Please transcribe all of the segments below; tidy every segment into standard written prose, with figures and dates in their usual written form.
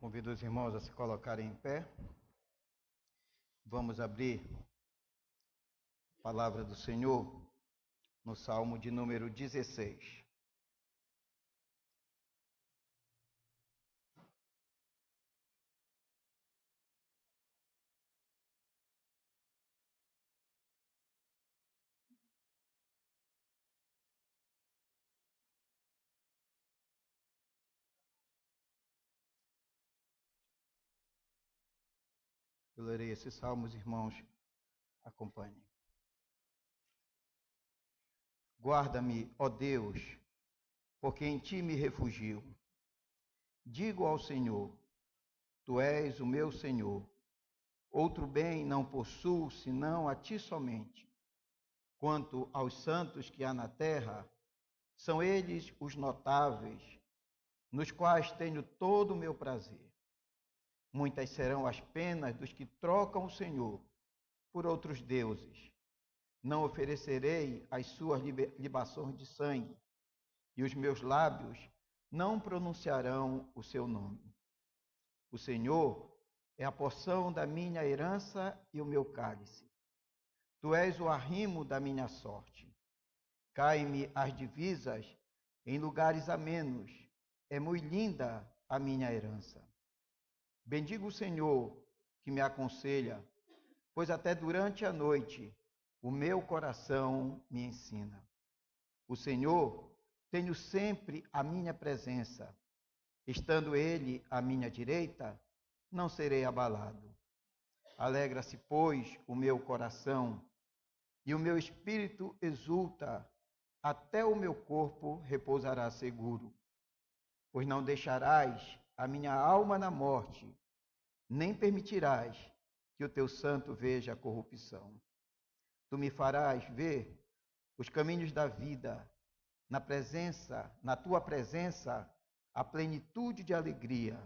Convido os irmãos a se colocarem em pé. Vamos abrir a palavra do Senhor no Salmo de número 16. Eu lerei esses salmos, irmãos, acompanhem. Guarda-me, ó Deus, porque em ti me refugio. Digo ao Senhor, tu és o meu Senhor. Outro bem não possuo, senão a ti somente. Quanto aos santos que há na terra, são eles os notáveis, nos quais tenho todo o meu prazer. Muitas serão as penas dos que trocam o Senhor por outros deuses. Não oferecerei as suas libações de sangue, e os meus lábios não pronunciarão o seu nome. O Senhor é a porção da minha herança e o meu cálice. Tu és o arrimo da minha sorte. Caem-me as divisas em lugares amenos. É muito linda a minha herança. Bendigo o Senhor que me aconselha, pois até durante a noite o meu coração me ensina. O Senhor tenho sempre a minha presença. Estando Ele à minha direita, não serei abalado. Alegra-se, pois, o meu coração, e o meu espírito exulta, até o meu corpo repousará seguro. Pois não deixarás a minha alma na morte, nem permitirás que o teu santo veja a corrupção. Tu me farás ver os caminhos da vida, na tua presença, a plenitude de alegria,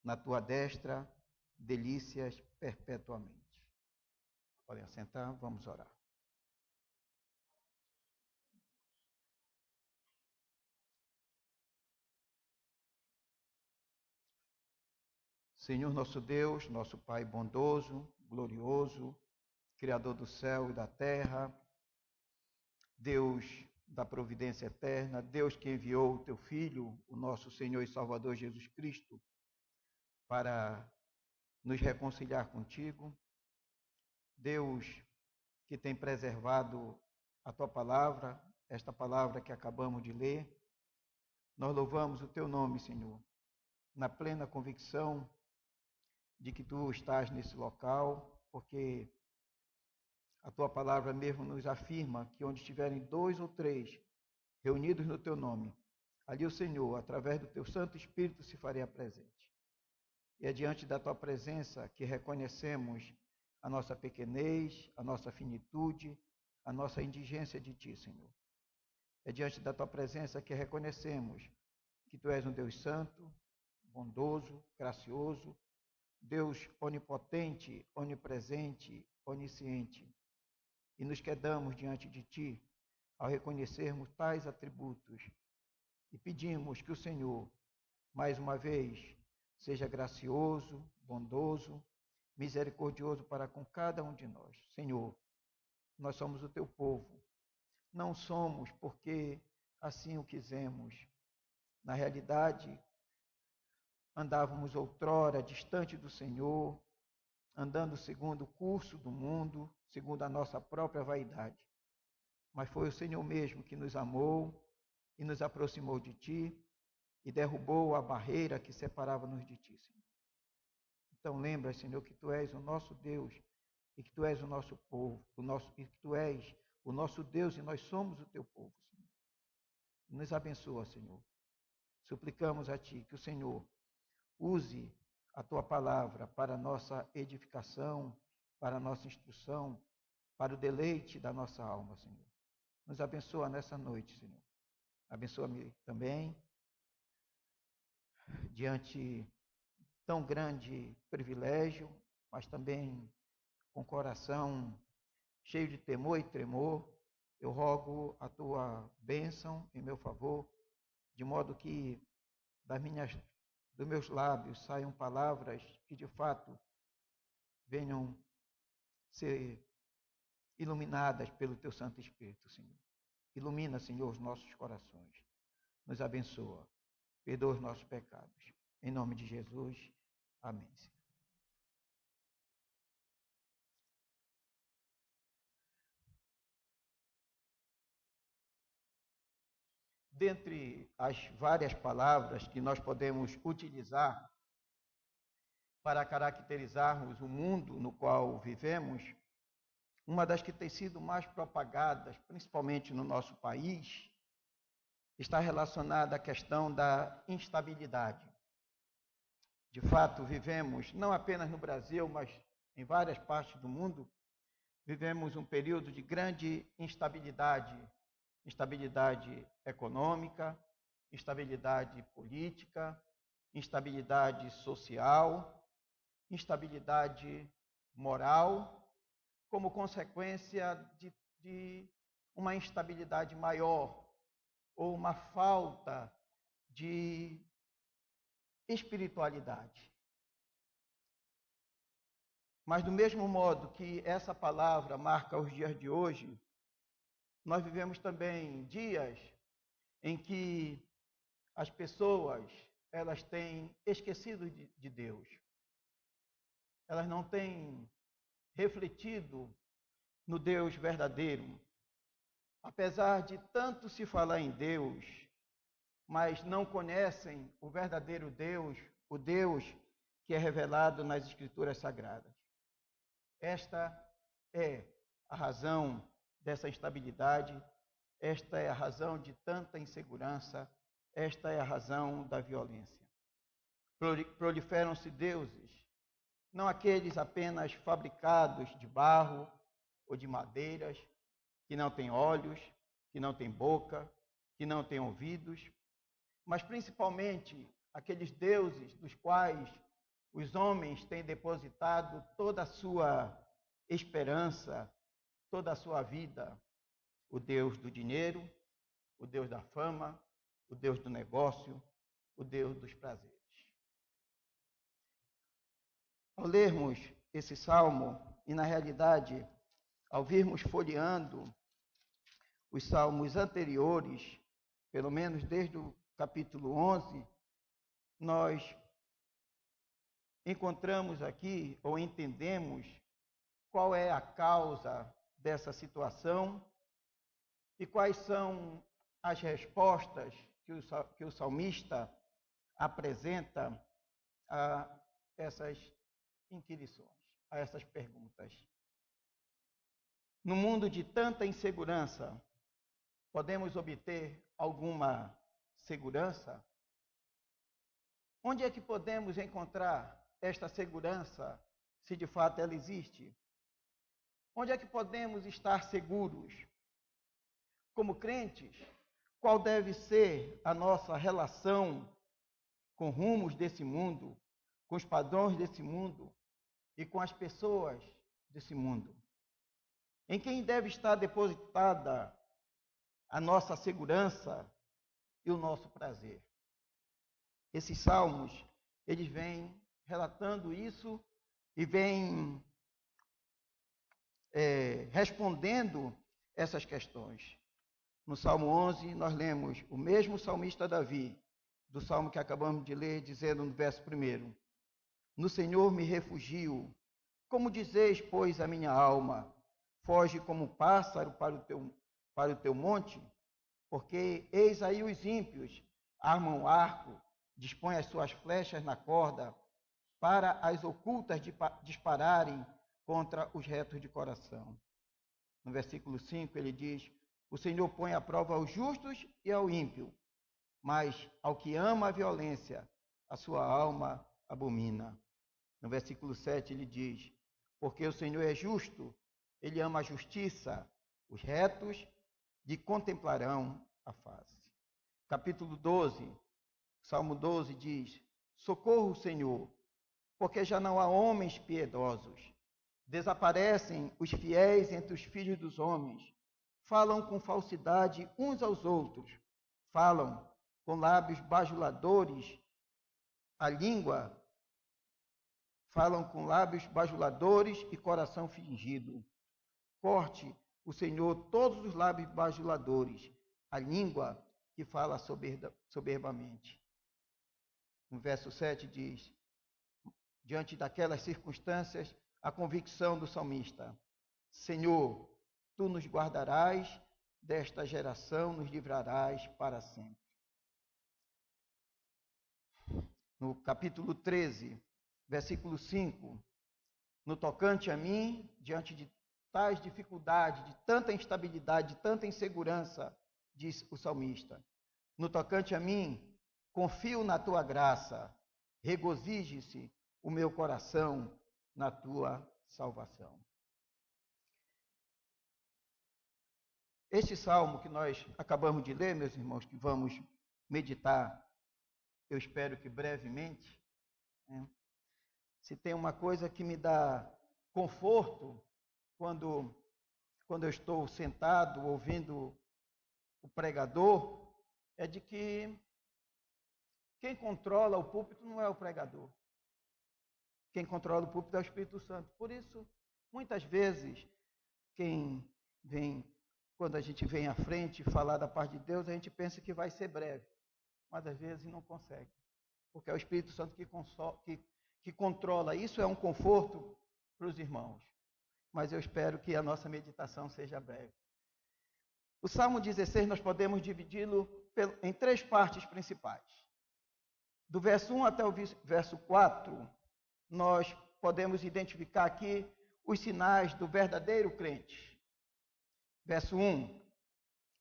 na tua destra, delícias perpetuamente. Podem assentar, vamos orar. Senhor nosso Deus, nosso Pai bondoso, glorioso, Criador do céu e da terra, Deus da providência eterna, Deus que enviou o teu Filho, o nosso Senhor e Salvador Jesus Cristo, para nos reconciliar contigo. Deus que tem preservado a tua palavra, esta palavra que acabamos de ler. Nós louvamos o teu nome, Senhor, na plena convicção de que tu estás nesse local, porque a tua palavra mesmo nos afirma que onde estiverem 2 ou 3 reunidos no teu nome, ali o Senhor, através do teu Santo Espírito, se faria presente. E é diante da tua presença que reconhecemos a nossa pequenez, a nossa finitude, a nossa indigência de ti, Senhor. É diante da tua presença que reconhecemos que tu és um Deus santo, bondoso, gracioso, Deus onipotente, onipresente, onisciente. E nos quedamos diante de ti ao reconhecermos tais atributos e pedimos que o Senhor, mais uma vez, seja gracioso, bondoso, misericordioso para com cada um de nós. Senhor, nós somos o teu povo. Não somos porque assim o quisemos. Na realidade, andávamos outrora distante do Senhor, andando segundo o curso do mundo, segundo a nossa própria vaidade. Mas foi o Senhor mesmo que nos amou e nos aproximou de ti e derrubou a barreira que separava-nos de ti, Senhor. Então lembra, Senhor, que tu és o nosso Deus e que tu és o nosso povo, e que tu és o nosso Deus e nós somos o teu povo, Senhor. Nos abençoa, Senhor. Suplicamos a ti que o Senhor use a tua palavra para a nossa edificação, para a nossa instrução, para o deleite da nossa alma, Senhor. Nos abençoa nessa noite, Senhor. Abençoa-me também, diante tão grande privilégio, mas também com coração cheio de temor e tremor, eu rogo a tua bênção em meu favor, de modo que dos meus lábios saiam palavras que de fato venham ser iluminadas pelo teu Santo Espírito, Senhor. Ilumina, Senhor, os nossos corações. Nos abençoa. Perdoa os nossos pecados. Em nome de Jesus. Amém, Senhor. Dentre as várias palavras que nós podemos utilizar para caracterizarmos o mundo no qual vivemos, uma das que tem sido mais propagadas, principalmente no nosso país, está relacionada à questão da instabilidade. De fato, vivemos, não apenas no Brasil, mas em várias partes do mundo, vivemos um período de grande instabilidade, instabilidade econômica, instabilidade política, instabilidade social, instabilidade moral, como consequência de uma instabilidade maior ou uma falta de espiritualidade. Mas do mesmo modo que essa palavra marca os dias de hoje, nós vivemos também dias em que as pessoas, elas têm esquecido de Deus. Elas não têm refletido no Deus verdadeiro. Apesar de tanto se falar em Deus, mas não conhecem o verdadeiro Deus, o Deus que é revelado nas Escrituras Sagradas. Esta é a razão dessa instabilidade, esta é a razão de tanta insegurança, esta é a razão da violência. Proliferam-se deuses, não aqueles apenas fabricados de barro ou de madeiras, que não têm olhos, que não têm boca, que não têm ouvidos, mas principalmente aqueles deuses dos quais os homens têm depositado toda a sua esperança, toda a sua vida. O Deus do dinheiro, o Deus da fama, o Deus do negócio, o Deus dos prazeres. Ao lermos esse salmo, e na realidade, ao virmos folheando os salmos anteriores, pelo menos desde o capítulo 11, nós encontramos aqui, ou entendemos, qual é a causa dessa situação e quais são as respostas que o salmista apresenta a essas inquirições, a essas perguntas. No mundo de tanta insegurança, podemos obter alguma segurança? Onde é que podemos encontrar esta segurança, se de fato ela existe? Onde é que podemos estar seguros? Como crentes, qual deve ser a nossa relação com rumos desse mundo, com os padrões desse mundo e com as pessoas desse mundo? Em quem deve estar depositada a nossa segurança e o nosso prazer? Esses salmos, eles vêm relatando isso e vêm respondendo essas questões. No Salmo 11, nós lemos o mesmo salmista Davi, do salmo que acabamos de ler, dizendo no verso 1: No Senhor me refugio. Como dizeis, pois, a minha alma, foge como pássaro para o teu monte? Porque eis aí os ímpios armam o arco, dispõem as suas flechas na corda, para as ocultas dispararem contra os retos de coração. No versículo 5 ele diz: O Senhor põe à prova aos justos e ao ímpio, mas ao que ama a violência, a sua alma abomina. No versículo 7 ele diz: Porque o Senhor é justo, ele ama a justiça, os retos lhe contemplarão a face. Capítulo 12, Salmo 12 diz: Socorro, Senhor, porque já não há homens piedosos. Desaparecem os fiéis entre os filhos dos homens. Falam com falsidade uns aos outros. Falam com lábios bajuladores a língua, falam com lábios bajuladores e coração fingido. Corte o Senhor todos os lábios bajuladores, a língua que fala soberbamente. No verso 7 diz, diante daquelas circunstâncias, a convicção do salmista: Senhor, tu nos guardarás desta geração, nos livrarás para sempre. No capítulo 13, versículo 5, no tocante a mim, diante de tais dificuldades, de tanta instabilidade, de tanta insegurança, diz o salmista, no tocante a mim, confio na tua graça, regozije-se o meu coração na tua salvação. Este salmo que nós acabamos de ler, meus irmãos, que vamos meditar, eu espero que brevemente, né? Se tem uma coisa que me dá conforto quando eu estou sentado ouvindo o pregador, é de que quem controla o púlpito não é o pregador. Quem controla o púlpito é o Espírito Santo. Por isso, muitas vezes, quando a gente vem à frente falar da parte de Deus, a gente pensa que vai ser breve, mas às vezes não consegue, porque é o Espírito Santo que controla. Isso é um conforto para os irmãos, mas eu espero que a nossa meditação seja breve. O Salmo 16 nós podemos dividi-lo em 3 partes principais. Do verso 1 até o verso 4, nós podemos identificar aqui os sinais do verdadeiro crente. Verso 1,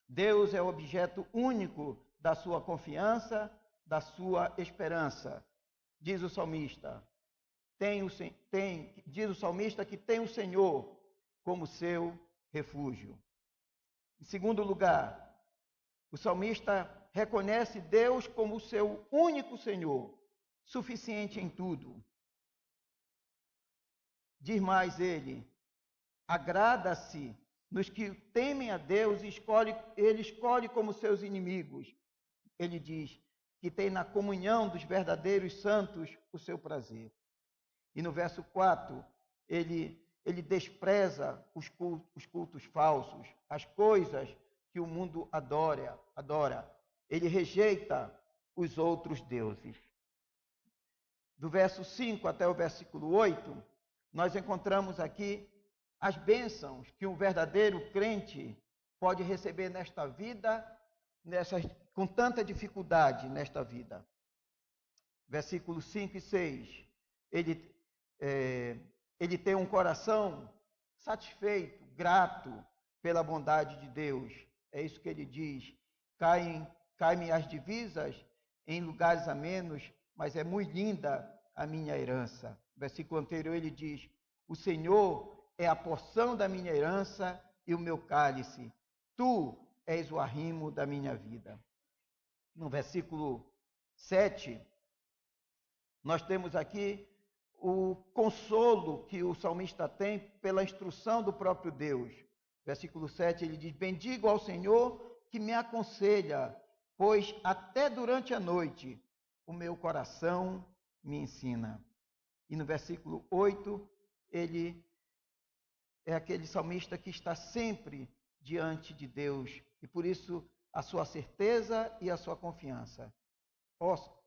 Deus é o objeto único da sua confiança, da sua esperança. Diz o salmista, diz o salmista que tem o Senhor como seu refúgio. Em segundo lugar, o salmista reconhece Deus como o seu único Senhor, suficiente em tudo. Diz mais ele, agrada-se nos que temem a Deus e ele escolhe como seus inimigos. Ele diz que tem na comunhão dos verdadeiros santos o seu prazer. E no verso 4, ele despreza os cultos falsos, as coisas que o mundo adora. Ele rejeita os outros deuses. Do verso 5 até o versículo 8, nós encontramos aqui as bênçãos que um verdadeiro crente pode receber nesta vida, com tanta dificuldade nesta vida. Versículos 5 e 6, ele tem um coração satisfeito, grato pela bondade de Deus. É isso que ele diz. Caem-me as divisas em lugares amenos, mas é muito linda a minha herança. Versículo anterior ele diz, o Senhor é a porção da minha herança e o meu cálice. Tu és o arrimo da minha vida. No versículo 7, nós temos aqui o consolo que o salmista tem pela instrução do próprio Deus. Versículo 7, ele diz, bendigo ao Senhor que me aconselha, pois até durante a noite o meu coração me ensina. E no versículo 8, ele é aquele salmista que está sempre diante de Deus, e por isso a sua certeza e a sua confiança.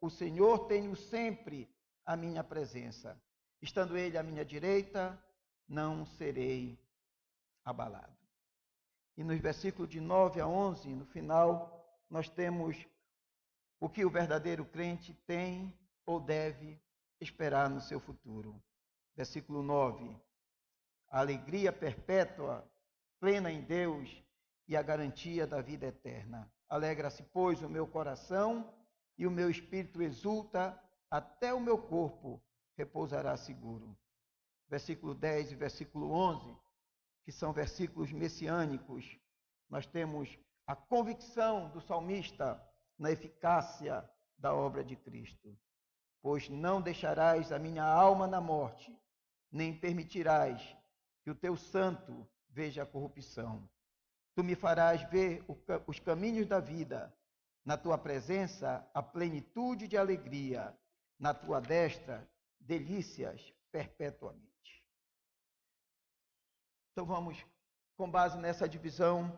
O Senhor tenho sempre a minha presença. Estando Ele à minha direita, não serei abalado. E nos versículos de 9 a 11, no final, nós temos o que o verdadeiro crente tem ou deve esperar no seu futuro. Versículo 9. A alegria perpétua, plena em Deus e a garantia da vida eterna. Alegra-se, pois, o meu coração e o meu espírito exulta, até o meu corpo repousará seguro. Versículo 10 e versículo 11, que são versículos messiânicos, nós temos a convicção do salmista na eficácia da obra de Cristo. Pois não deixarás a minha alma na morte, nem permitirás que o teu santo veja a corrupção. Tu me farás ver os caminhos da vida, na tua presença a plenitude de alegria, na tua destra delícias perpetuamente. Então vamos, com base nessa divisão,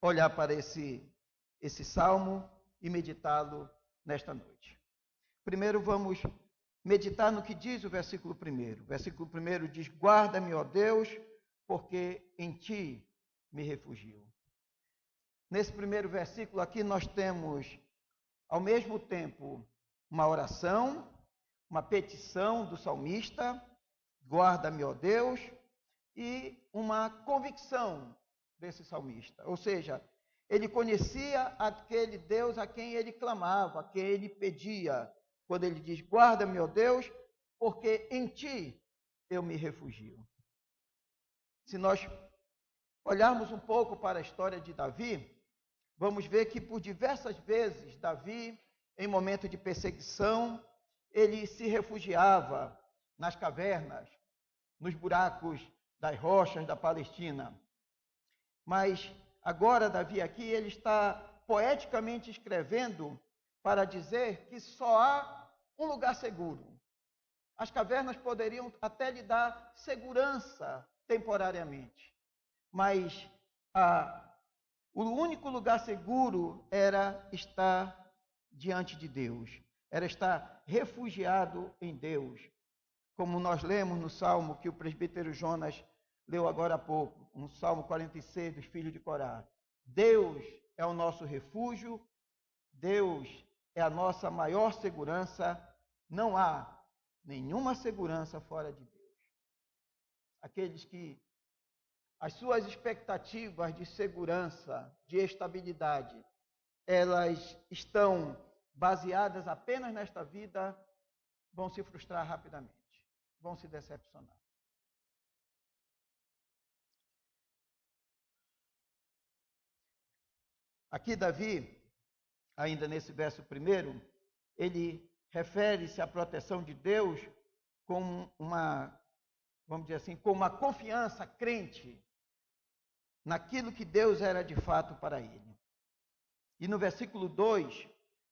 olhar para esse salmo e meditá-lo nesta noite. Primeiro vamos meditar no que diz o versículo 1. O versículo 1 diz: guarda-me, ó Deus, porque em ti me refugio. Nesse primeiro versículo aqui nós temos, ao mesmo tempo, uma oração, uma petição do salmista, guarda-me, ó Deus, e uma convicção desse salmista. Ou seja, ele conhecia aquele Deus a quem ele clamava, a quem ele pedia, quando ele diz, guarda-me, ó Deus, porque em ti eu me refugio. Se nós olharmos um pouco para a história de Davi, vamos ver que por diversas vezes Davi, em momento de perseguição, ele se refugiava nas cavernas, nos buracos das rochas da Palestina. Mas agora Davi aqui, ele está poeticamente escrevendo para dizer que só há um lugar seguro. As cavernas poderiam até lhe dar segurança temporariamente, mas o único lugar seguro era estar diante de Deus, era estar refugiado em Deus, como nós lemos no Salmo que o presbítero Jonas leu agora há pouco, no Salmo 46 dos filhos de Corá. Deus é o nosso refúgio, Deus é a nossa maior segurança, não há nenhuma segurança fora de Deus. Aqueles que as suas expectativas de segurança, de estabilidade, elas estão baseadas apenas nesta vida, vão se frustrar rapidamente, vão se decepcionar. Aqui Davi, ainda nesse verso 1, ele refere-se à proteção de Deus com uma, vamos dizer assim, com uma confiança crente naquilo que Deus era de fato para ele. E no versículo 2,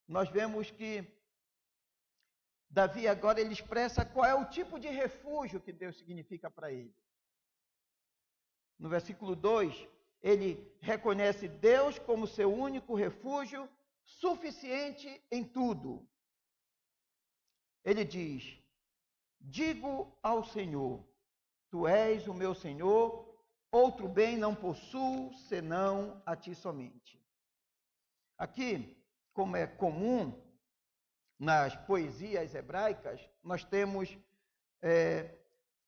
nós vemos que Davi agora ele expressa qual é o tipo de refúgio que Deus significa para ele. No versículo 2, ele reconhece Deus como seu único refúgio, suficiente em tudo. Ele diz, digo ao Senhor, tu és o meu Senhor, outro bem não possuo, senão a ti somente. Aqui, como é comum nas poesias hebraicas, nós temos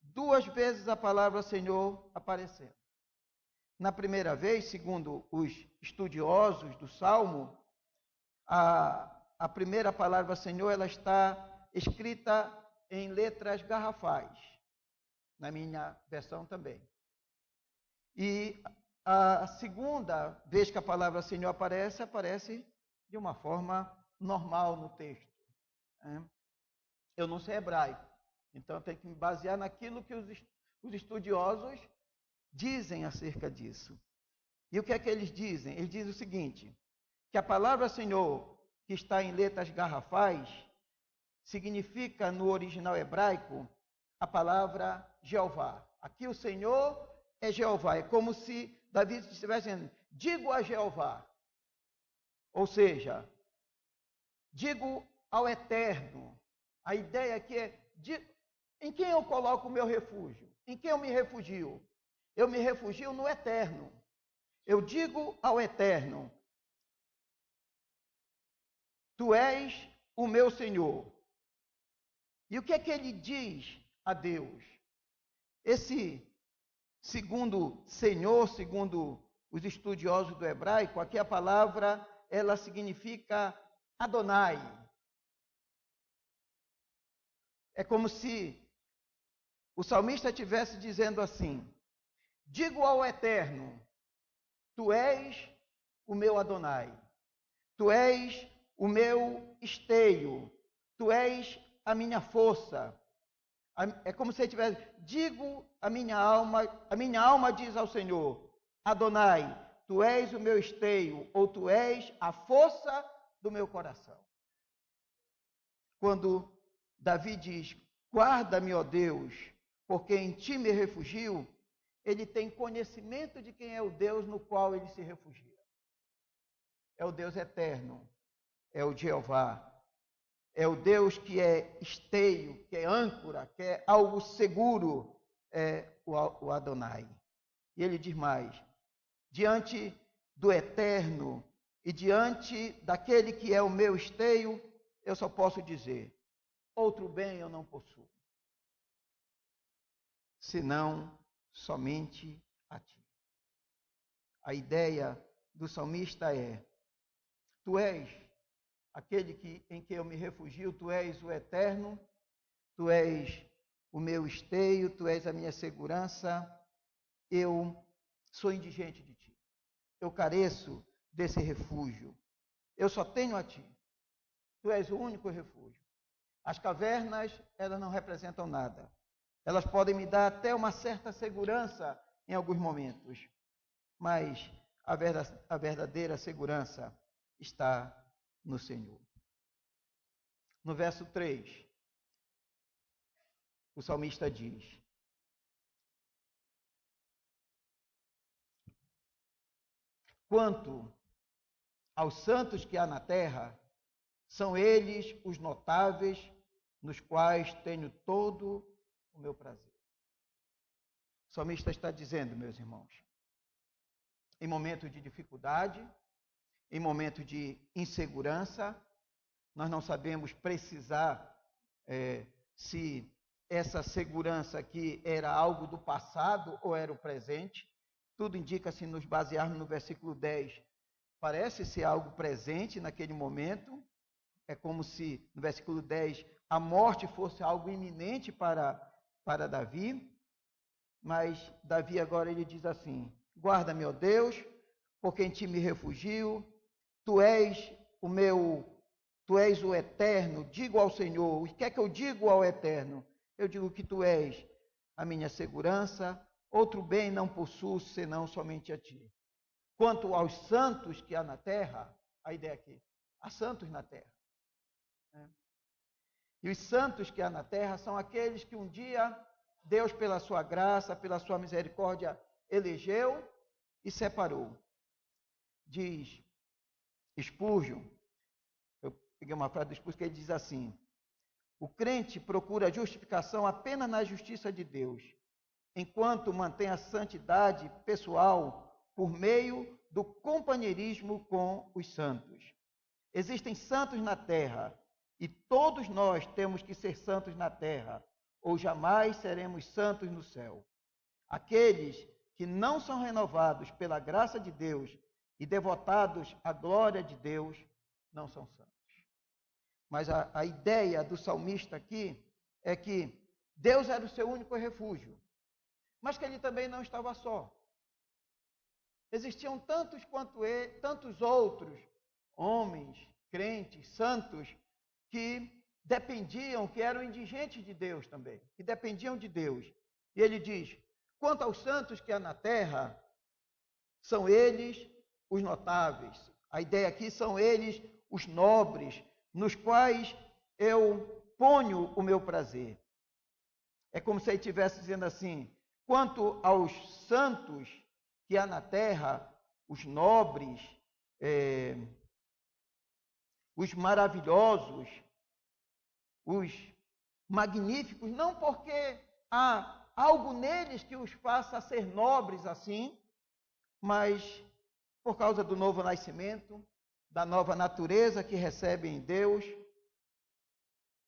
duas vezes a palavra Senhor aparecendo. Na primeira vez, segundo os estudiosos do Salmo, a primeira palavra Senhor, ela está escrita em letras garrafais, na minha versão também. E a segunda vez que a palavra Senhor aparece de uma forma normal no texto. Eu não sei hebraico, então eu tenho que me basear naquilo que os estudiosos dizem acerca disso. E o que é que eles dizem? Eles dizem o seguinte, que a palavra Senhor, que está em letras garrafais, significa no original hebraico a palavra Jeová. Aqui o Senhor é Jeová, é como se Davi estivesse dizendo, digo a Jeová. Ou seja, digo ao Eterno. A ideia aqui é, em quem eu coloco o meu refúgio? Em quem eu me refugio? Eu me refugio no Eterno. Eu digo ao Eterno, tu és o meu Senhor. E o que é que ele diz a Deus? Esse segundo Senhor, segundo os estudiosos do hebraico, aqui a palavra, ela significa Adonai. É como se o salmista estivesse dizendo assim, digo ao Eterno, tu és o meu Adonai, tu és o meu esteio, tu és a minha força. É como se ele tivesse, digo a minha alma diz ao Senhor, Adonai, tu és o meu esteio, ou tu és a força do meu coração. Quando Davi diz: guarda-me, ó Deus, porque em ti me refugio. Ele tem conhecimento de quem é o Deus no qual ele se refugia. É o Deus eterno, é o Jeová, é o Deus que é esteio, que é âncora, que é algo seguro, é o Adonai. E ele diz mais: diante do eterno e diante daquele que é o meu esteio, eu só posso dizer: outro bem eu não possuo, senão somente a ti. A ideia do salmista é: tu és aquele em que eu me refugio, tu és o eterno, tu és o meu esteio, tu és a minha segurança, eu sou indigente de ti. Eu careço desse refúgio. Eu só tenho a ti. Tu és o único refúgio. As cavernas, elas não representam nada. Elas podem me dar até uma certa segurança em alguns momentos, mas a verdadeira segurança está no Senhor. No verso 3, o salmista diz: quanto aos santos que há na terra, são eles os notáveis, nos quais tenho todo o meu prazer. O salmista está dizendo, meus irmãos, em momento de dificuldade, em momento de insegurança, nós não sabemos precisar se essa segurança aqui era algo do passado ou era o presente. Tudo indica, se nos basearmos no versículo 10, parece ser algo presente naquele momento. É como se, no versículo 10, a morte fosse algo iminente para Davi. Mas Davi agora ele diz assim: guarda-me, ó Deus, porque em ti me refugio, tu és o eterno. Digo ao Senhor: o que é que eu digo ao eterno? Eu digo que tu és a minha segurança, outro bem não possuo senão somente a ti. Quanto aos santos que há na terra, a ideia aqui, há santos na terra. E os santos que há na terra são aqueles que um dia Deus, pela sua graça, pela sua misericórdia, elegeu e separou. Diz Spurgeon, eu peguei uma frase do Spurgeon que ele diz assim: o crente procura justificação apenas na justiça de Deus, enquanto mantém a santidade pessoal por meio do companheirismo com os santos. Existem santos na terra, e todos nós temos que ser santos na terra, ou jamais seremos santos no céu. Aqueles que não são renovados pela graça de Deus e devotados à glória de Deus, não são santos. Mas a ideia do salmista aqui é que Deus era o seu único refúgio, mas que ele também não estava só. Existiam tantos quanto ele, tantos outros homens, crentes, santos, que dependiam, que eram indigentes de Deus também, que dependiam de Deus. E ele diz: quanto aos santos que há na terra, são eles os notáveis. A ideia aqui são eles os nobres, nos quais eu ponho o meu prazer. É como se ele estivesse dizendo assim: quanto aos santos que há na terra, os nobres, os maravilhosos, os magníficos, não porque há algo neles que os faça ser nobres assim, mas por causa do novo nascimento, da nova natureza que recebem em Deus,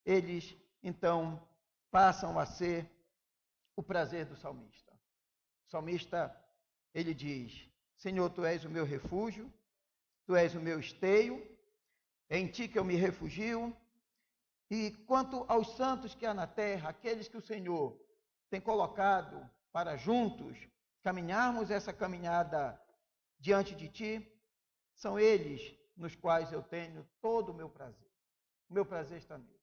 eles então passam a ser o prazer do salmista. O salmista, ele diz: Senhor, tu és o meu refúgio, tu és o meu esteio, é em ti que eu me refugio. E quanto aos santos que há na terra, aqueles que o Senhor tem colocado para juntos caminharmos essa caminhada diante de ti, são eles nos quais eu tenho todo o meu prazer. O meu prazer está nele.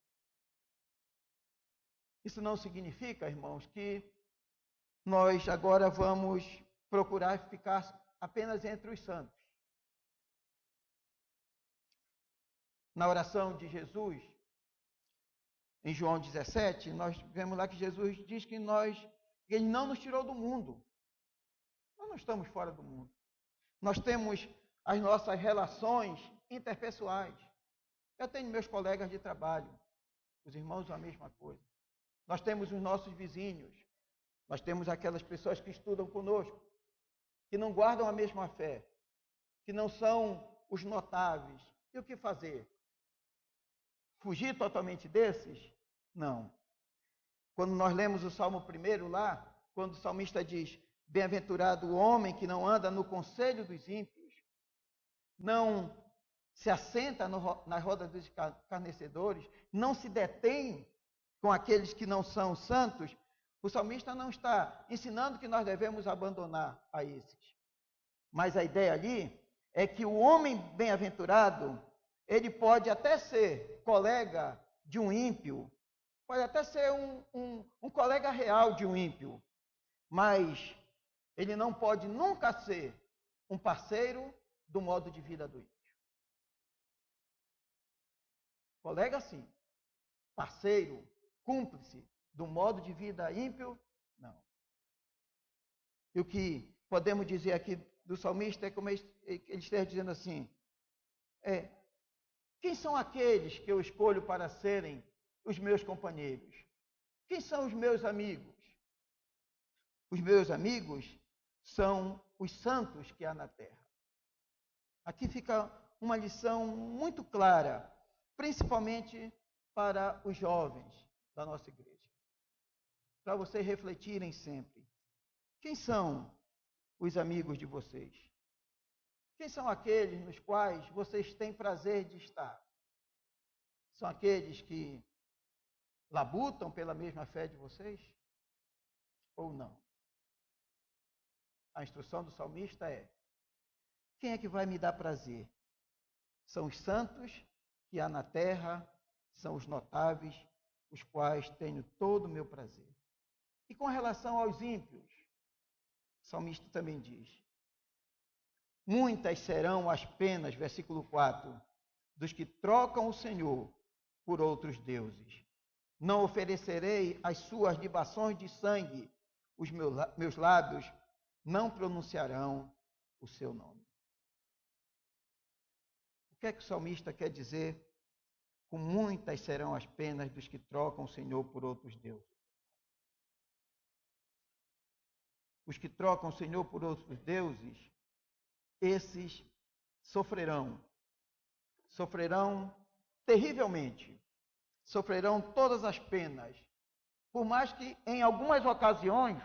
Isso não significa, irmãos, que nós agora vamos procurar ficar apenas entre os santos. Na oração de Jesus, em João 17, nós vemos lá que Jesus diz que Ele não nos tirou do mundo. Nós não estamos fora do mundo. Nós temos as nossas relações interpessoais. Eu tenho meus colegas de trabalho, os irmãos a mesma coisa. Nós temos os nossos vizinhos, nós temos aquelas pessoas que estudam conosco, que não guardam a mesma fé, que não são os notáveis. E o que fazer? Fugir totalmente desses? Não. Quando nós lemos o Salmo 1 lá, quando o salmista diz: bem-aventurado o homem que não anda no conselho dos ímpios, não se assenta nas rodas dos escarnecedores, não se detém com aqueles que não são santos, o salmista não está ensinando que nós devemos abandonar a esses. Mas a ideia ali é que o homem bem-aventurado, ele pode até ser colega de um ímpio, pode até ser um colega real de um ímpio, mas ele não pode nunca ser um parceiro do modo de vida do ímpio. Colega sim, parceiro, cúmplice do modo de vida ímpio, não. E o que podemos dizer aqui do salmista é como ele esteja dizendo assim: quem são aqueles que eu escolho para serem os meus companheiros? Quem são os meus amigos? Os meus amigos são os santos que há na terra. Aqui fica uma lição muito clara, principalmente para os jovens da nossa igreja, para vocês refletirem sempre. Quem são os amigos de vocês? Quem são aqueles nos quais vocês têm prazer de estar? São aqueles que labutam pela mesma fé de vocês? Ou não? A instrução do salmista é: quem é que vai me dar prazer? São os santos que há na terra, são os notáveis, os quais tenho todo o meu prazer. E com relação aos ímpios, o salmista também diz: muitas serão as penas, versículo 4, dos que trocam o Senhor por outros deuses. Não oferecerei as suas libações de sangue, os meus lábios não pronunciarão o seu nome. O que é que o salmista quer dizer com muitas serão as penas dos que trocam o Senhor por outros deuses? Os que trocam o Senhor por outros deuses, esses sofrerão terrivelmente, sofrerão todas as penas, por mais que em algumas ocasiões,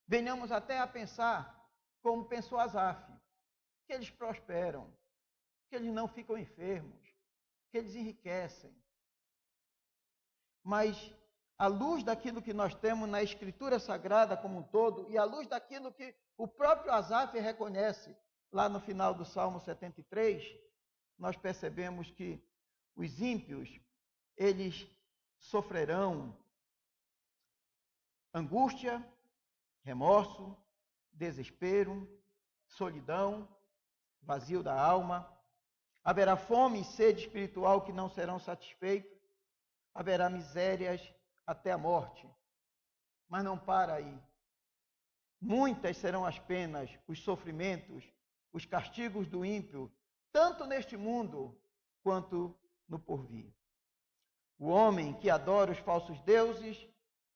venhamos até a pensar, como pensou Asaf, que eles prosperam, que eles não ficam enfermos, que eles enriquecem. Mas, à luz daquilo que nós temos na Escritura Sagrada como um todo, e à luz daquilo que o próprio Asaf reconhece lá no final do Salmo 73, nós percebemos que os ímpios, eles sofrerão angústia, remorso, desespero, solidão, vazio da alma. Haverá fome e sede espiritual que não serão satisfeitos. Haverá misérias até a morte. Mas não para aí. Muitas serão as penas, os sofrimentos, os castigos do ímpio, tanto neste mundo quanto no porvir. O homem que adora os falsos deuses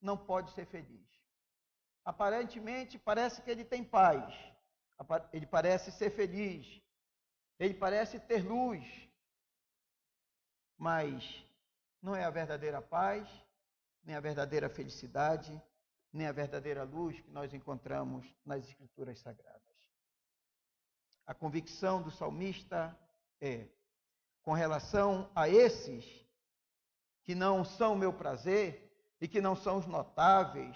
não pode ser feliz. Aparentemente, parece que ele tem paz, ele parece ser feliz, ele parece ter luz, mas não é a verdadeira paz, nem a verdadeira felicidade, nem a verdadeira luz que nós encontramos nas Escrituras Sagradas. A convicção do salmista é: com relação a esses que não são o meu prazer e que não são os notáveis,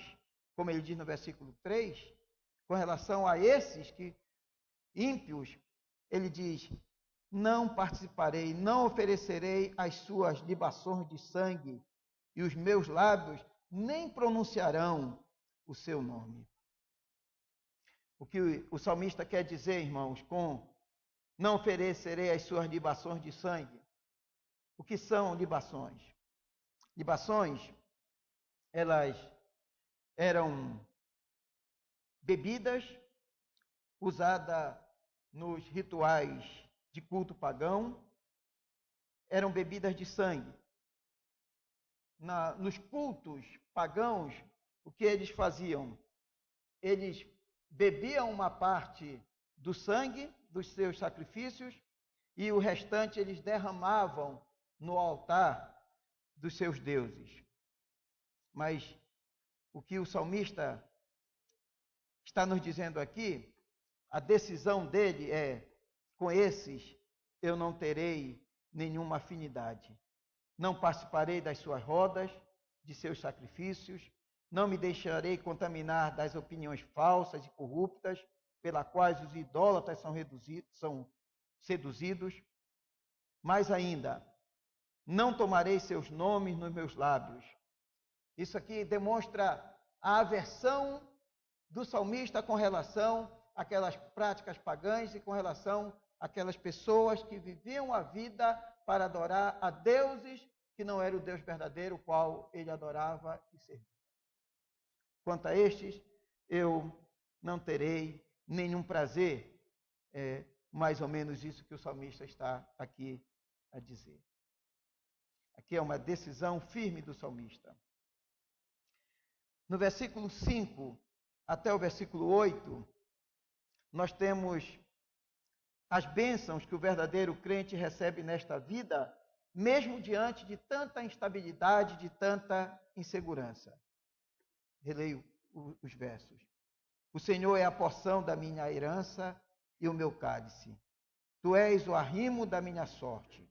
como ele diz no versículo 3, com relação a esses que ímpios, ele diz: não participarei, não oferecerei as suas libações de sangue, e os meus lábios nem pronunciarão o seu nome. O que o salmista quer dizer, irmãos, com não oferecerei as suas libações de sangue? O que são libações? Libações, elas eram bebidas usadas nos rituais de culto pagão, eram bebidas de sangue. Nos cultos pagãos, o que eles faziam? Eles bebiam uma parte do sangue dos seus sacrifícios e o restante eles derramavam no altar dos seus deuses. Mas o que o salmista está nos dizendo aqui, a decisão dele é: com esses eu não terei nenhuma afinidade. Não participarei das suas rodas, de seus sacrifícios, não me deixarei contaminar das opiniões falsas e corruptas, pelas quais os idólatras são seduzidos. Mais ainda, não tomarei seus nomes nos meus lábios. Isso aqui demonstra a aversão do salmista com relação àquelas práticas pagãs e com relação àquelas pessoas que viviam a vida para adorar a deuses que não era o Deus verdadeiro, o qual ele adorava e servia. Quanto a estes, eu não terei nenhum prazer. É mais ou menos isso que o salmista está aqui a dizer. Aqui é uma decisão firme do salmista. No versículo 5 até o versículo 8, nós temos as bênçãos que o verdadeiro crente recebe nesta vida, mesmo diante de tanta instabilidade, de tanta insegurança. Releio os versos. O Senhor é a porção da minha herança e o meu cálice. Tu és o arrimo da minha sorte.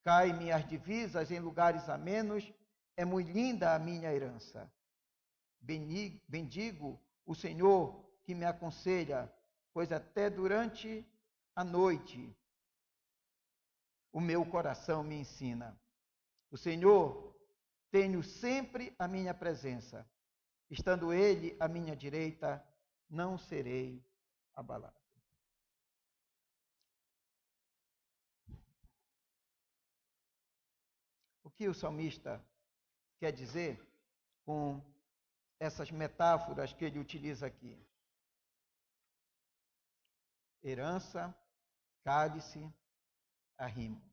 Cai minhas divisas em lugares amenos, é muito linda a minha herança. Bendigo o Senhor que me aconselha, pois até durante a noite o meu coração me ensina. O Senhor, tenho sempre a minha presença. Estando Ele à minha direita, não serei abalado. O que o salmista quer dizer com essas metáforas que ele utiliza aqui? Herança, cálice, arrimo.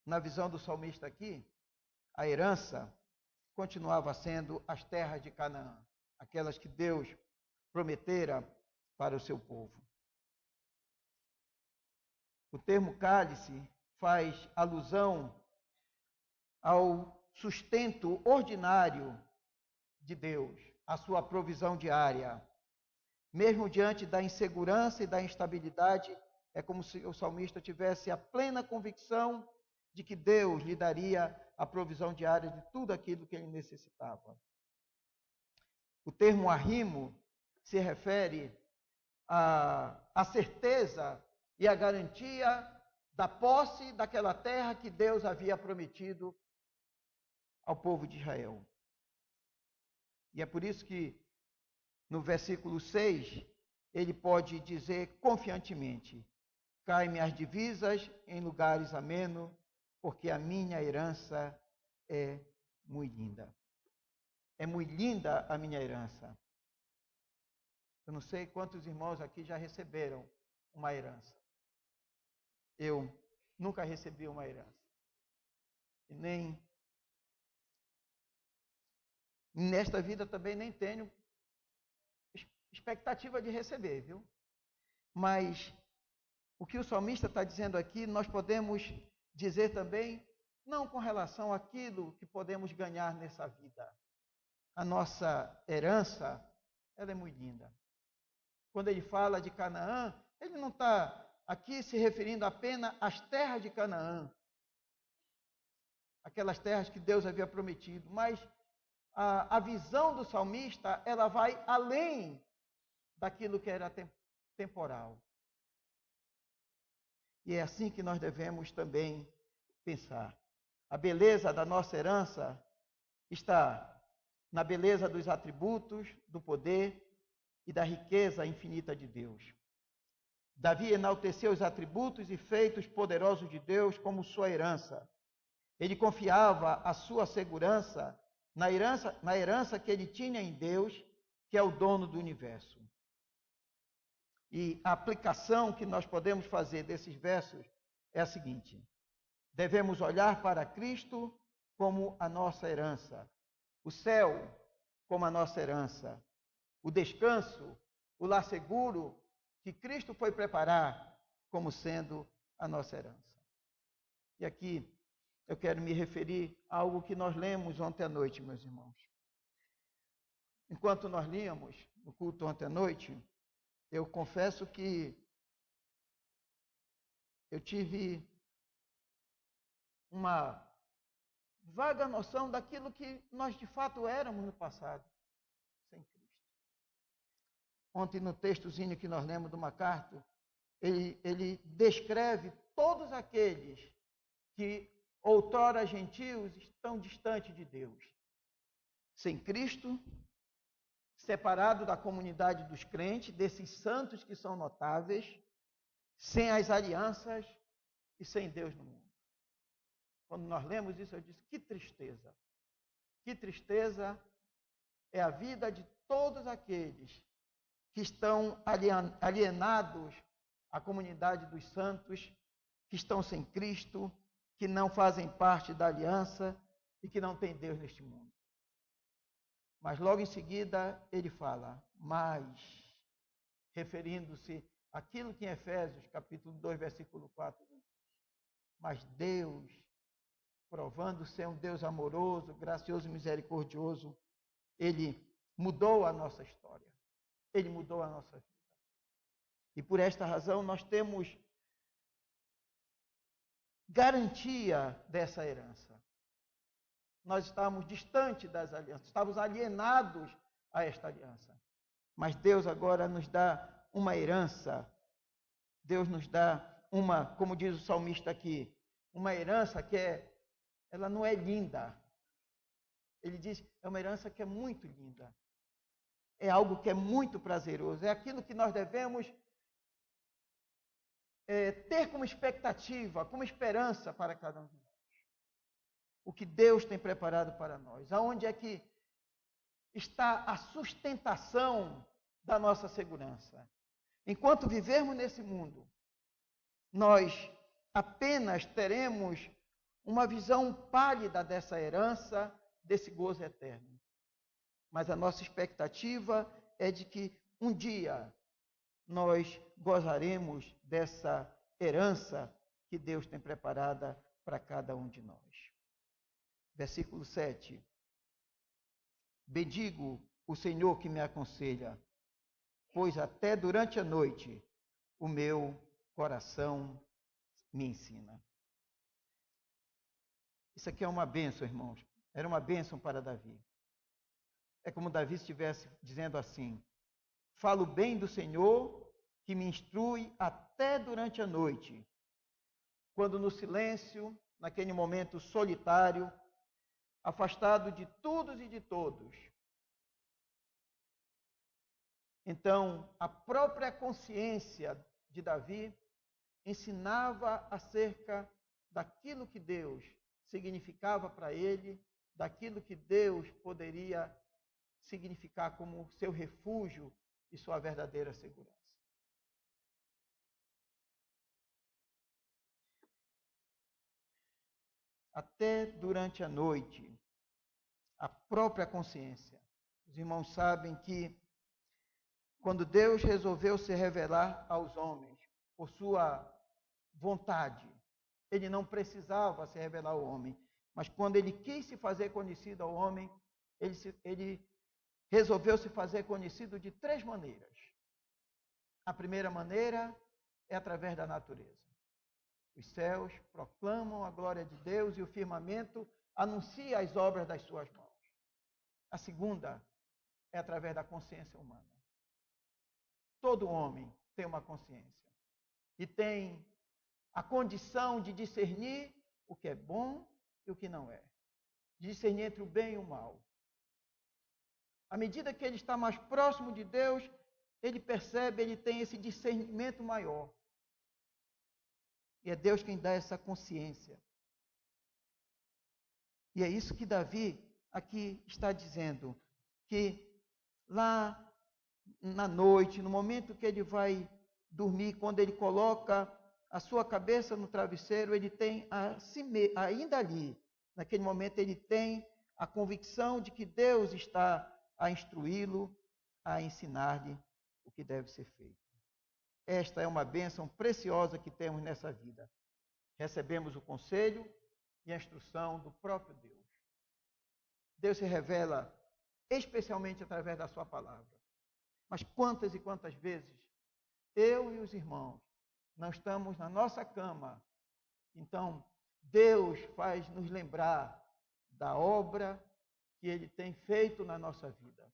Na visão do salmista aqui, a herança continuava sendo as terras de Canaã, aquelas que Deus prometera para o seu povo. O termo cálice faz alusão ao sustento ordinário de Deus, à sua provisão diária. Mesmo diante da insegurança e da instabilidade, é como se o salmista tivesse a plena convicção de que Deus lhe daria a provisão diária de tudo aquilo que ele necessitava. O termo arrimo se refere à certeza e à garantia da posse daquela terra que Deus havia prometido ao povo de Israel. E é por isso que no versículo 6, ele pode dizer confiantemente: cai-me as divisas em lugares amenos, porque a minha herança é muito linda. É muito linda a minha herança. Eu não sei quantos irmãos aqui já receberam uma herança. Eu nunca recebi uma herança. E nem nesta vida também nem tenho expectativa de receber, viu? Mas o que o salmista está dizendo aqui, nós podemos dizer também, não com relação àquilo que podemos ganhar nessa vida. A nossa herança, ela é muito linda. Quando ele fala de Canaã, ele não está aqui se referindo apenas às terras de Canaã, aquelas terras que Deus havia prometido, mas a visão do salmista, ela vai além daquilo que era temporal. E é assim que nós devemos também pensar. A beleza da nossa herança está na beleza dos atributos, do poder e da riqueza infinita de Deus. Davi enalteceu os atributos e feitos poderosos de Deus como sua herança. Ele confiava a sua segurança na herança que ele tinha em Deus, que é o dono do universo. E a aplicação que nós podemos fazer desses versos é a seguinte: devemos olhar para Cristo como a nossa herança, o céu como a nossa herança, o descanso, o lar seguro que Cristo foi preparar como sendo a nossa herança. E aqui eu quero me referir a algo que nós lemos ontem à noite, meus irmãos. Enquanto nós líamos no culto ontem à noite, eu confesso que eu tive uma vaga noção daquilo que nós de fato éramos no passado, sem Cristo. Ontem, no textozinho que nós lemos de MacArthur, ele descreve todos aqueles que outrora gentios estão distantes de Deus. Sem Cristo, separado da comunidade dos crentes, desses santos que são notáveis, sem as alianças e sem Deus no mundo. Quando nós lemos isso, eu disse, que tristeza. Que tristeza é a vida de todos aqueles que estão alienados à comunidade dos santos, que estão sem Cristo, que não fazem parte da aliança e que não têm Deus neste mundo. Mas logo em seguida ele fala, mas, referindo-se àquilo que em Efésios, capítulo 2, versículo 4, mas Deus, provando ser um Deus amoroso, gracioso e misericordioso, ele mudou a nossa história. Ele mudou a nossa vida. E por esta razão nós temos garantia dessa herança. Nós estávamos distantes das alianças, estávamos alienados a esta aliança. Mas Deus agora nos dá uma herança. Deus nos dá uma, como diz o salmista aqui, uma herança que ela não é linda. Ele diz, é uma herança que é muito linda. É algo que é muito prazeroso. É aquilo que nós devemos ter como expectativa, como esperança para cada um de nós. O que Deus tem preparado para nós. Aonde é que está a sustentação da nossa segurança? Enquanto vivermos nesse mundo, nós apenas teremos uma visão pálida dessa herança, desse gozo eterno. Mas a nossa expectativa é de que um dia nós gozaremos dessa herança que Deus tem preparada para cada um de nós. Versículo 7. Bendigo o Senhor que me aconselha, pois até durante a noite o meu coração me ensina. Isso aqui é uma bênção, irmãos. Era uma bênção para Davi. É como Davi estivesse dizendo assim, falo bem do Senhor que me instrui até durante a noite, quando no silêncio, naquele momento solitário, afastado de todos e de todos. Então, a própria consciência de Davi ensinava acerca daquilo que Deus significava para ele, daquilo que Deus poderia significar como seu refúgio e sua verdadeira segurança. Até durante a noite, a própria consciência. Os irmãos sabem que quando Deus resolveu se revelar aos homens por sua vontade, ele não precisava se revelar ao homem, mas quando ele quis se fazer conhecido ao homem, ele resolveu se fazer conhecido de 3 maneiras. A primeira maneira é através da natureza. Os céus proclamam a glória de Deus e o firmamento anuncia as obras das suas mãos. A segunda é através da consciência humana. Todo homem tem uma consciência e tem a condição de discernir o que é bom e o que não é. De discernir entre o bem e o mal. À medida que ele está mais próximo de Deus, ele percebe, ele tem esse discernimento maior. E é Deus quem dá essa consciência. E é isso que Davi aqui está dizendo, que lá na noite, no momento que ele vai dormir, quando ele coloca a sua cabeça no travesseiro, ele tem ainda ali, naquele momento, ele tem a convicção de que Deus está a instruí-lo, a ensinar-lhe o que deve ser feito. Esta é uma bênção preciosa que temos nessa vida. Recebemos o conselho e a instrução do próprio Deus. Deus se revela especialmente através da sua palavra. Mas quantas e quantas vezes eu e os irmãos não estamos na nossa cama, então Deus faz nos lembrar da obra que Ele tem feito na nossa vida,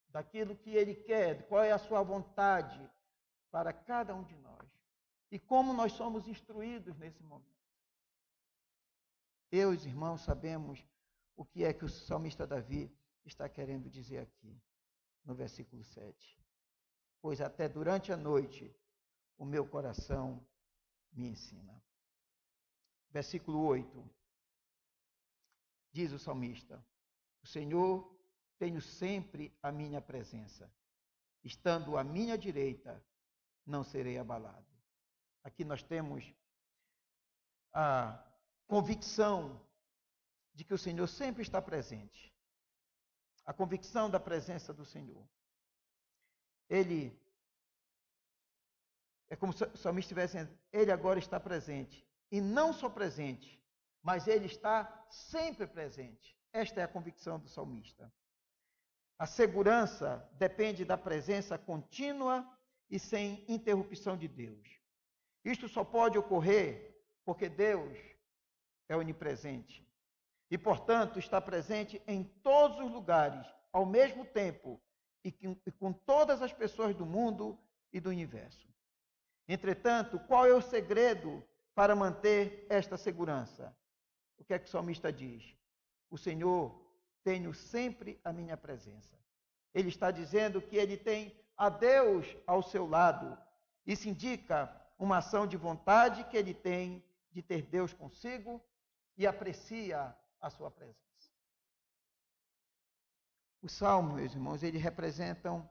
daquilo que Ele quer, qual é a sua vontade para cada um de nós e como nós somos instruídos nesse momento. Eu e os irmãos sabemos o que é que o salmista Davi está querendo dizer aqui, no versículo 7. Pois até durante a noite o meu coração me ensina. Versículo 8. Diz o salmista: o Senhor, tenho sempre a minha presença. Estando à minha direita, não serei abalado. Aqui nós temos a convicção de que o Senhor sempre está presente. A convicção da presença do Senhor. Ele, é como se o salmista estivesse dizendo, ele agora está presente. E não só presente, mas ele está sempre presente. Esta é a convicção do salmista. A segurança depende da presença contínua e sem interrupção de Deus. Isto só pode ocorrer porque Deus é onipresente. E, portanto, está presente em todos os lugares, ao mesmo tempo, e com todas as pessoas do mundo e do universo. Entretanto, qual é o segredo para manter esta segurança? O que é que o salmista diz? O Senhor, tenho sempre a minha presença. Ele está dizendo que ele tem a Deus ao seu lado. Isso indica uma ação de vontade que ele tem de ter Deus consigo e aprecia a sua presença. Os salmos, meus irmãos, eles representam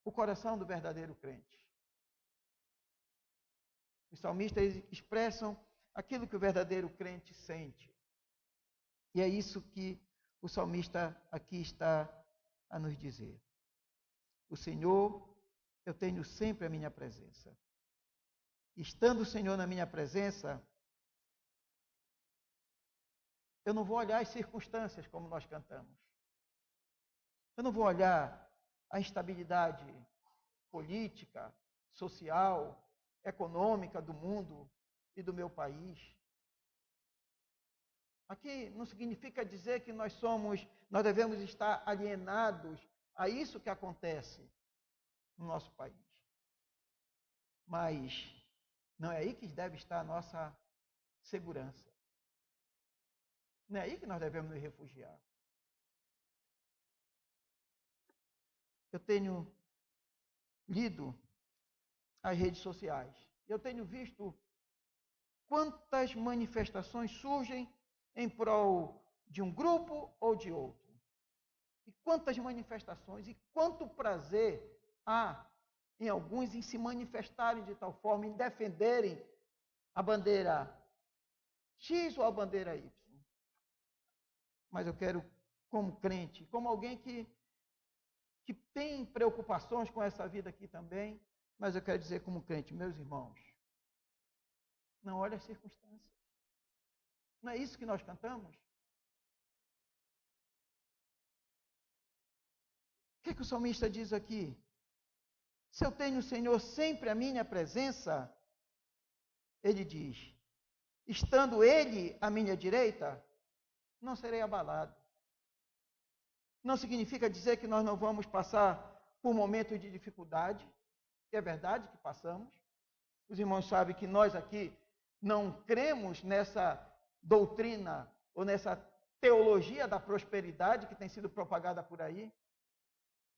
o coração do verdadeiro crente. Os salmistas expressam aquilo que o verdadeiro crente sente. E é isso que o salmista aqui está a nos dizer. O Senhor, eu tenho sempre a minha presença. Estando o Senhor na minha presença, eu não vou olhar as circunstâncias como nós cantamos. Eu não vou olhar a instabilidade política, social, econômica do mundo e do meu país. Aqui não significa dizer que nós devemos estar alienados a isso que acontece no nosso país. Mas não é aí que deve estar a nossa segurança. Não é aí que nós devemos nos refugiar. Eu tenho lido as redes sociais. Eu tenho visto quantas manifestações surgem em prol de um grupo ou de outro. E quantas manifestações e quanto prazer há em alguns em se manifestarem de tal forma, em defenderem a bandeira X ou a bandeira Y. Mas eu quero, como crente, como alguém que tem preocupações com essa vida aqui também, mas eu quero dizer como crente, meus irmãos, não olhe as circunstâncias. Não é isso que nós cantamos? O que o salmista diz aqui? Se eu tenho o Senhor sempre à minha presença, ele diz, estando Ele à minha direita, não serei abalado. Não significa dizer que nós não vamos passar por momentos de dificuldade, que é verdade que passamos. Os irmãos sabem que nós aqui não cremos nessa doutrina ou nessa teologia da prosperidade que tem sido propagada por aí,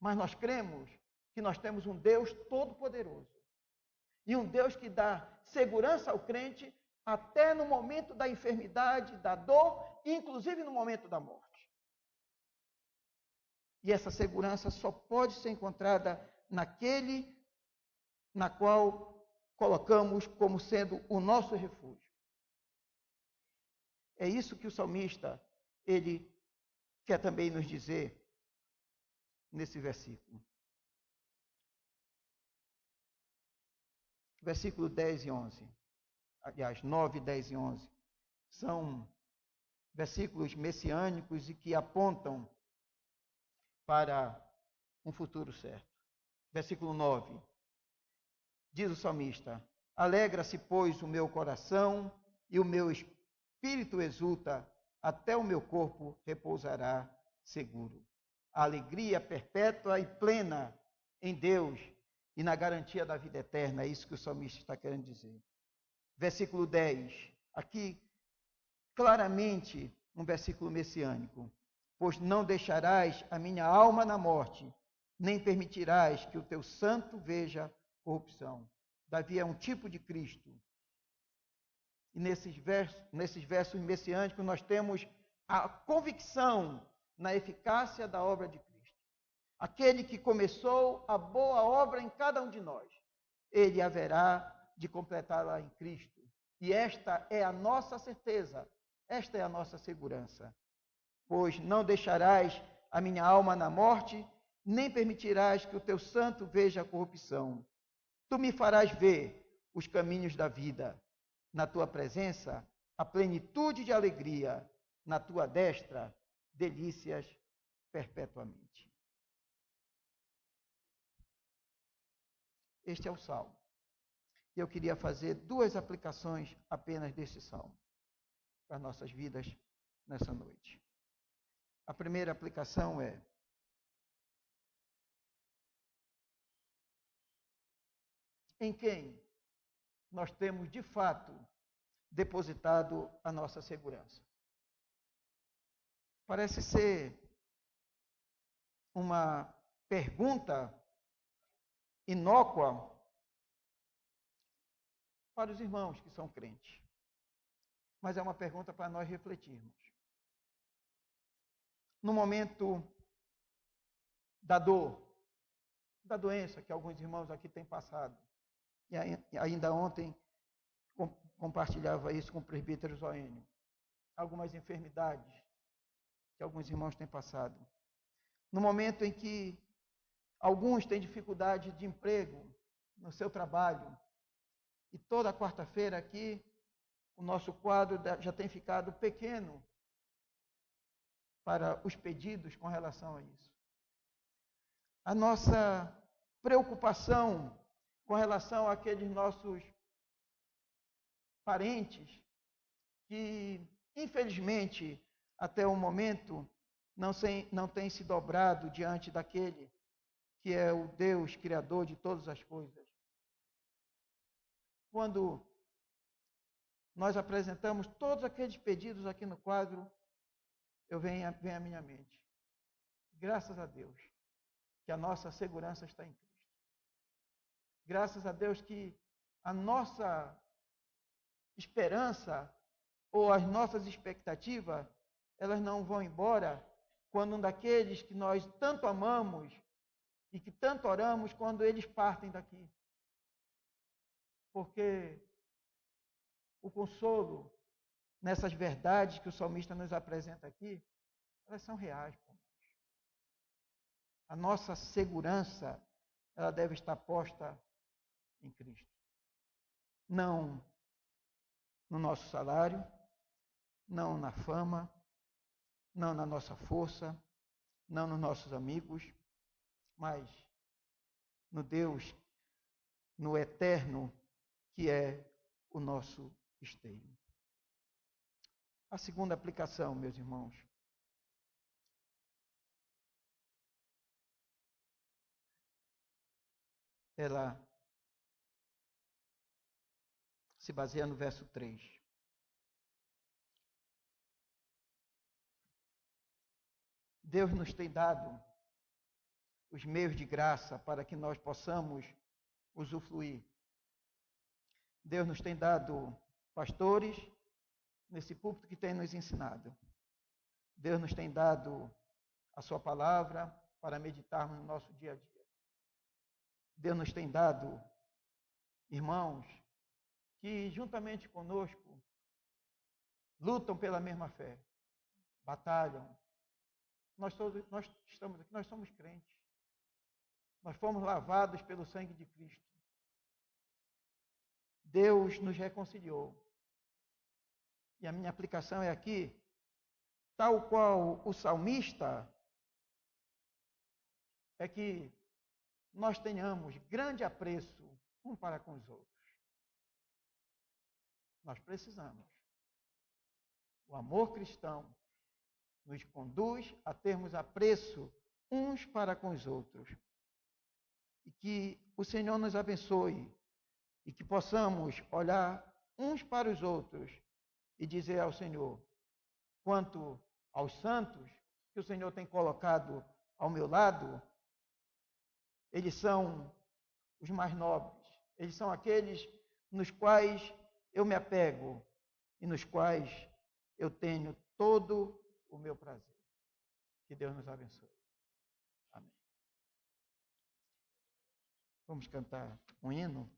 mas nós cremos que nós temos um Deus todo-poderoso e um Deus que dá segurança ao crente até no momento da enfermidade, da dor, inclusive no momento da morte. E essa segurança só pode ser encontrada naquele na qual colocamos como sendo o nosso refúgio. É isso que o salmista, ele quer também nos dizer nesse versículo. Versículo 10 e 11. Aliás, 9, 10 e 11. São versículos messiânicos e que apontam para um futuro certo. Versículo 9. Diz o salmista: alegra-se, pois, o meu coração e o meu espírito exulta, até o meu corpo repousará seguro. A alegria perpétua e plena em Deus e na garantia da vida eterna, é isso que o salmista está querendo dizer. Versículo 10, aqui claramente um versículo messiânico. Pois não deixarás a minha alma na morte, nem permitirás que o teu santo veja corrupção. Davi é um tipo de Cristo. E nesses versos messiânicos nós temos a convicção na eficácia da obra de Cristo. Aquele que começou a boa obra em cada um de nós, ele haverá de completá-la em Cristo. E esta é a nossa certeza, esta é a nossa segurança. Pois não deixarás a minha alma na morte, nem permitirás que o teu santo veja a corrupção. Tu me farás ver os caminhos da vida. Na tua presença, a plenitude de alegria. Na tua destra, delícias perpetuamente. Este é o Salmo. Eu queria fazer 2 aplicações apenas deste Salmo para as nossas vidas nessa noite. A primeira aplicação é: em quem nós temos de fato depositado a nossa segurança? Parece ser uma pergunta inócua para os irmãos que são crentes, mas é uma pergunta para nós refletirmos. No momento da dor, da doença que alguns irmãos aqui têm passado, e ainda ontem compartilhava isso com o presbítero Zoênio, algumas enfermidades que alguns irmãos têm passado. No momento em que alguns têm dificuldade de emprego no seu trabalho, e toda quarta-feira aqui o nosso quadro já tem ficado pequeno para os pedidos com relação a isso. A nossa preocupação com relação àqueles nossos parentes que, infelizmente, até o momento, não tem se dobrado diante daquele que é o Deus Criador de todas as coisas. Quando nós apresentamos todos aqueles pedidos aqui no quadro, vem à minha mente: graças a Deus que a nossa segurança está em Cristo. Graças a Deus que a nossa esperança ou as nossas expectativas, elas não vão embora quando um daqueles que nós tanto amamos e que tanto oramos, quando eles partem daqui. Porque o consolo nessas verdades que o salmista nos apresenta aqui, elas são reais. A nossa segurança, ela deve estar posta em Cristo. Não no nosso salário, não na fama, não na nossa força, não nos nossos amigos, mas no Deus, no eterno, que é o nosso esteio. A segunda aplicação, meus irmãos, ela se baseia no verso 3. Deus nos tem dado os meios de graça para que nós possamos usufruir. Deus nos tem dado pastores nesse púlpito que tem nos ensinado. Deus nos tem dado a sua palavra para meditarmos no nosso dia a dia. Deus nos tem dado irmãos que juntamente conosco lutam pela mesma fé, batalham. Nós estamos aqui, nós somos crentes. Nós fomos lavados pelo sangue de Cristo. Deus nos reconciliou. E a minha aplicação é aqui, tal qual o salmista, é que nós tenhamos grande apreço um para com os outros. Nós precisamos. O amor cristão nos conduz a termos apreço uns para com os outros. E que o Senhor nos abençoe e que possamos olhar uns para os outros e dizer ao Senhor, quanto aos santos que o Senhor tem colocado ao meu lado, eles são os mais nobres, eles são aqueles nos quais eu me apego e nos quais eu tenho todo o meu prazer. Que Deus nos abençoe. Amém. Vamos cantar um hino?